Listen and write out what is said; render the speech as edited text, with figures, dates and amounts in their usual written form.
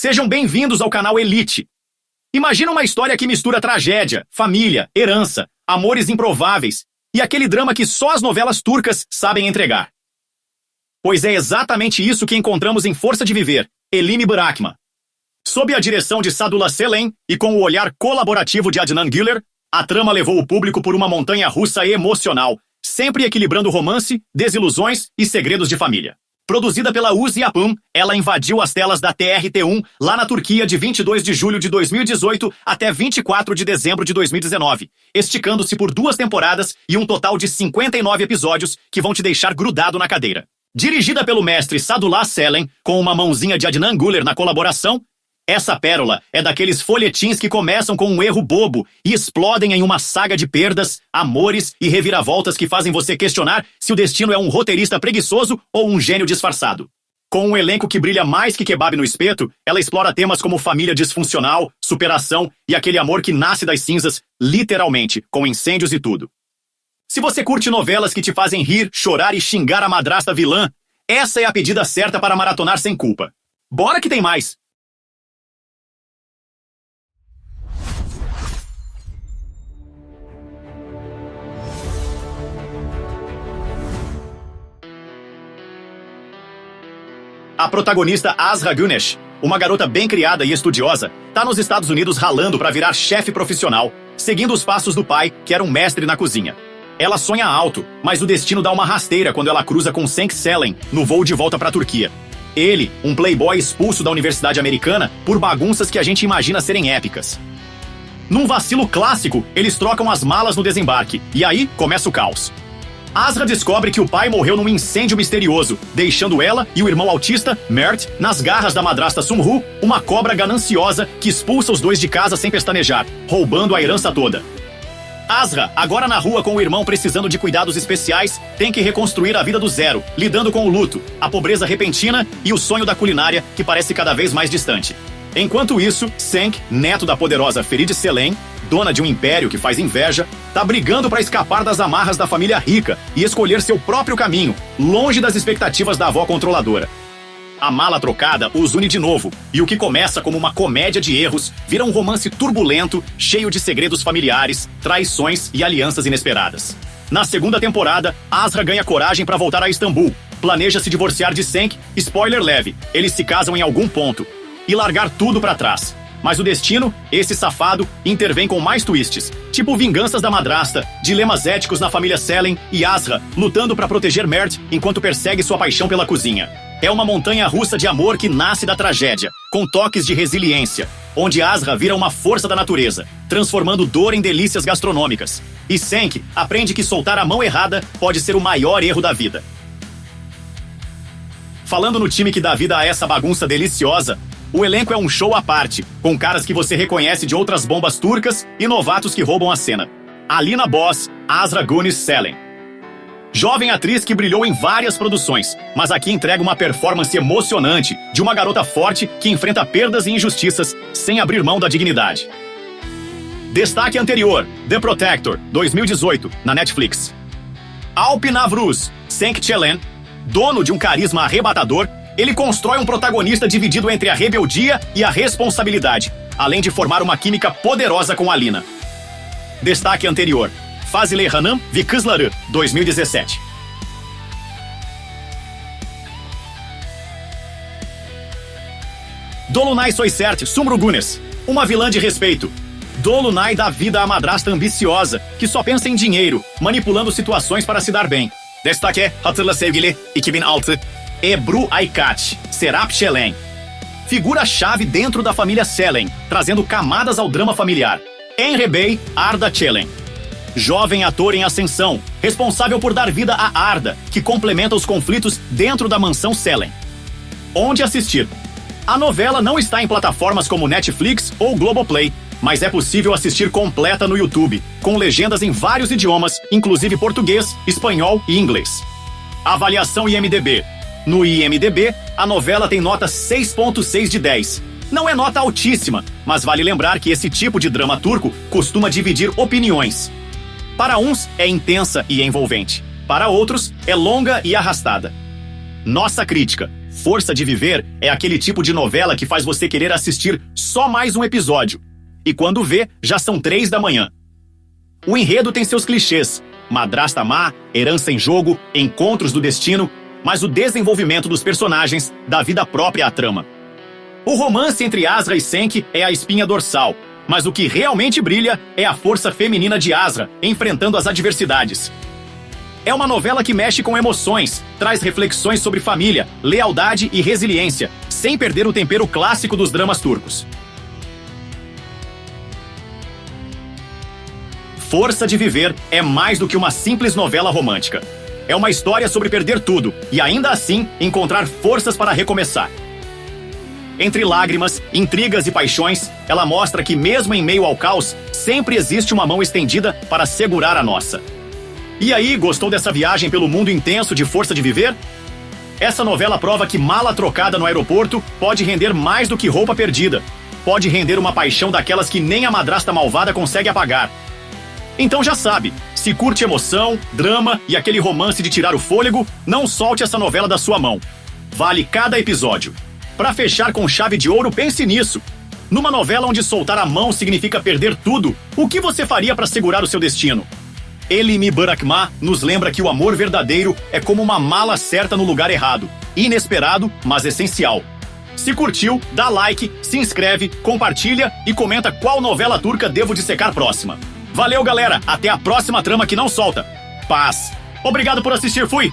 Sejam bem-vindos ao canal Elite. Imagina uma história que mistura tragédia, família, herança, amores improváveis e aquele drama que só as novelas turcas sabem entregar. Pois é exatamente isso que encontramos em Força de Viver, Elimi Bırakma. Sob a direção de Sadullah Selen e com o olhar colaborativo de Adnan Güler, a trama levou o público por uma montanha-russa emocional, sempre equilibrando romance, desilusões e segredos de família. Produzida pela Uzi Yapım, ela invadiu as telas da TRT1 lá na Turquia de 22 de julho de 2018 até 24 de dezembro de 2019, esticando-se por 2 temporadas e um total de 59 episódios que vão te deixar grudado na cadeira. Dirigida pelo mestre Sadullah Selen, com uma mãozinha de Adnan Güler na colaboração, essa pérola é daqueles folhetins que começam com um erro bobo e explodem em uma saga de perdas, amores e reviravoltas que fazem você questionar se o destino é um roteirista preguiçoso ou um gênio disfarçado. Com um elenco que brilha mais que kebab no espeto, ela explora temas como família disfuncional, superação e aquele amor que nasce das cinzas, literalmente, com incêndios e tudo. Se você curte novelas que te fazem rir, chorar e xingar a madrasta vilã, essa é a pedida certa para maratonar sem culpa. Bora que tem mais! A protagonista Azra Güneş, uma garota bem criada e estudiosa, tá nos Estados Unidos ralando para virar chefe profissional, seguindo os passos do pai, que era um mestre na cozinha. Ela sonha alto, mas o destino dá uma rasteira quando ela cruza com Cenk Selen no voo de volta para a Turquia. Ele, um playboy expulso da Universidade Americana por bagunças que a gente imagina serem épicas. Num vacilo clássico, eles trocam as malas no desembarque, e aí começa o caos. Azra descobre que o pai morreu num incêndio misterioso, deixando ela e o irmão autista, Mert, nas garras da madrasta Sumru, uma cobra gananciosa que expulsa os dois de casa sem pestanejar, roubando a herança toda. Azra, agora na rua com o irmão precisando de cuidados especiais, tem que reconstruir a vida do zero, lidando com o luto, a pobreza repentina e o sonho da culinária que parece cada vez mais distante. Enquanto isso, Cenk, neto da poderosa Ferit Selen, dona de um império que faz inveja, tá brigando para escapar das amarras da família rica e escolher seu próprio caminho, longe das expectativas da avó controladora. A mala trocada os une de novo, e o que começa como uma comédia de erros vira um romance turbulento, cheio de segredos familiares, traições e alianças inesperadas. Na segunda temporada, Azra ganha coragem para voltar a Istambul, planeja se divorciar de Cenk, spoiler leve, eles se casam em algum ponto, e largar tudo para trás. Mas o destino, esse safado, intervém com mais twists, tipo vinganças da madrasta, dilemas éticos na família Selen e Azra lutando para proteger Mert enquanto persegue sua paixão pela cozinha. É uma montanha-russa de amor que nasce da tragédia, com toques de resiliência, onde Azra vira uma força da natureza, transformando dor em delícias gastronômicas. E Cenk aprende que soltar a mão errada pode ser o maior erro da vida. Falando no time que dá vida a essa bagunça deliciosa, o elenco é um show à parte, com caras que você reconhece de outras bombas turcas e novatos que roubam a cena. Alina Boz, Azra Güneş Selen. Jovem atriz que brilhou em várias produções, mas aqui entrega uma performance emocionante de uma garota forte que enfrenta perdas e injustiças sem abrir mão da dignidade. Destaque anterior, The Protector, 2018, na Netflix. Alp Navruz, Cenk Selen, dono de um carisma arrebatador, ele constrói um protagonista dividido entre a rebeldia e a responsabilidade, além de formar uma química poderosa com Alina. Destaque anterior, Fazile Hanım ve Kızları, 2017. Dolunay Soysert Sumru Güneş, uma vilã de respeito. Dolunay dá vida à madrasta ambiciosa, que só pensa em dinheiro, manipulando situações para se dar bem. Destaque Hatırla Sevgili, 2006. Ebru Aykaç, Serap Selen. Figura-chave dentro da família Selen, trazendo camadas ao drama familiar. Emre Bey, Arda Selen. Jovem ator em ascensão, responsável por dar vida a Arda, que complementa os conflitos dentro da mansão Selen. Onde assistir? A novela não está em plataformas como Netflix ou Globoplay, mas é possível assistir completa no YouTube, com legendas em vários idiomas, inclusive português, espanhol e inglês. Avaliação IMDb. No IMDb, a novela tem nota 6.6 de 10. Não é nota altíssima, mas vale lembrar que esse tipo de drama turco costuma dividir opiniões. Para uns, é intensa e envolvente. Para outros, é longa e arrastada. Nossa crítica. Força de Viver é aquele tipo de novela que faz você querer assistir só mais um episódio. E quando vê, já são 3 da manhã. O enredo tem seus clichês: madrasta má, herança em jogo, encontros do destino, mas o desenvolvimento dos personagens dá vida própria à trama. O romance entre Asra e Senki é a espinha dorsal, mas o que realmente brilha é a força feminina de Asra enfrentando as adversidades. É uma novela que mexe com emoções, traz reflexões sobre família, lealdade e resiliência, sem perder o tempero clássico dos dramas turcos. Força de Viver é mais do que uma simples novela romântica. É uma história sobre perder tudo e ainda assim encontrar forças para recomeçar. Entre lágrimas, intrigas e paixões, ela mostra que mesmo em meio ao caos, sempre existe uma mão estendida para segurar a nossa. E aí, gostou dessa viagem pelo mundo intenso de Força de Viver? Essa novela prova que mala trocada no aeroporto pode render mais do que roupa perdida. Pode render uma paixão daquelas que nem a madrasta malvada consegue apagar. Então já sabe, se curte emoção, drama e aquele romance de tirar o fôlego, não solte essa novela da sua mão. Vale cada episódio. Para fechar com chave de ouro, pense nisso. Numa novela onde soltar a mão significa perder tudo, o que você faria para segurar o seu destino? Elimi Bırakma nos lembra que o amor verdadeiro é como uma mala certa no lugar errado. Inesperado, mas essencial. Se curtiu, dá like, se inscreve, compartilha e comenta qual novela turca devo dissecar próxima. Valeu, galera! Até a próxima trama que não solta. Paz! Obrigado por assistir, fui!